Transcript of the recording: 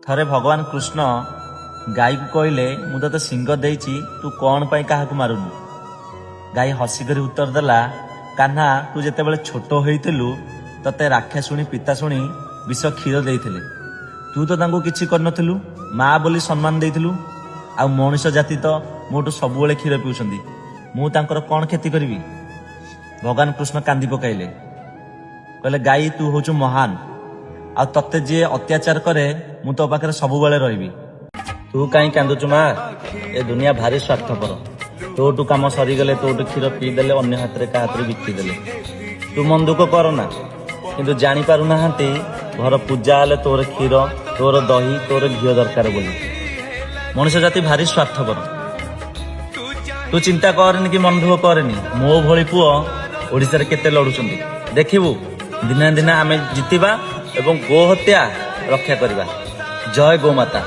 ଥରେ ଭଗବାନ କୃଷ୍ଣ ଗାଈକୁ କହିଲେ, ମୁଁ ତତେ ସିଂହ ଦେଇଛି, ତୁ କଣ ପାଇଁ କାହାକୁ ମାରୁନୁ? ଗାଈ ହସିକରି ଉତ୍ତର ଦେଲା, କାହ୍ନା, ତୁ ଯେତେବେଳେ ଛୋଟ ହୋଇଥିଲୁ ତତେ ରାକ୍ଷାଶୁଣି ପିତାଶୁଣି ବିଷ କ୍ଷୀର ଦେଇଥିଲେ। ତୁ ତ ତାଙ୍କୁ କିଛି କରିନଥିଲୁ, ମା ବୋଲି ସମ୍ମାନ ଦେଇଥିଲୁ। ଆଉ ମଣିଷ ଜାତି ତ ମୋଠୁ ସବୁବେଳେ କ୍ଷୀର ପିଉଛନ୍ତି, ମୁଁ ତାଙ୍କର କଣ କ୍ଷତି କରିବି? ଭଗବାନ କୃଷ୍ଣ କାନ୍ଦି ପକାଇଲେ, କହିଲେ, ଗାଈ, ତୁ ହଉଛୁ ମହାନ, ଆଉ ତତେ ଯିଏ ଅତ୍ୟାଚାର କରେ ମୁଁ ତୋ ପାଖରେ ସବୁବେଳେ ରହିବି। ତୁ କାହିଁ କାନ୍ଦୁଛୁ ମା? ଏ ଦୁନିଆ ଭାରି ସ୍ୱାର୍ଥପର। ତୋଠୁ କାମ ସରିଗଲେ ତୋଠୁ କ୍ଷୀର ପିଇଦେଲେ, ଅନ୍ୟ ହାତରେ କାହା ହାତରେ ବିକିଦେଲେ। ତୁ ମନ ଦୁଃଖ କରନା, କିନ୍ତୁ ଜାଣିପାରୁନାହାନ୍ତି ଘର ପୂଜା ହେଲେ ତୋର କ୍ଷୀର, ତୋର ଦହି, ତୋର ଘିଅ ଦରକାର ବୋଲି। ମଣିଷ ଜାତି ଭାରି ସ୍ୱାର୍ଥପର। ତୁ ଚିନ୍ତା କରେନି କି ମନ ଦୁଃଖ କରେନି। ମୋ ଭଳି ପୁଅ ଓଡ଼ିଶାରେ କେତେ ଲଢୁଛନ୍ତି, ଦେଖିବୁ ଦିନେ ଦିନେ ଆମେ ଜିତିବା ଏବଂ ଗୋ ହତ୍ୟା ରକ୍ଷା କରିବା। ଜୟ ଗୋମାତା।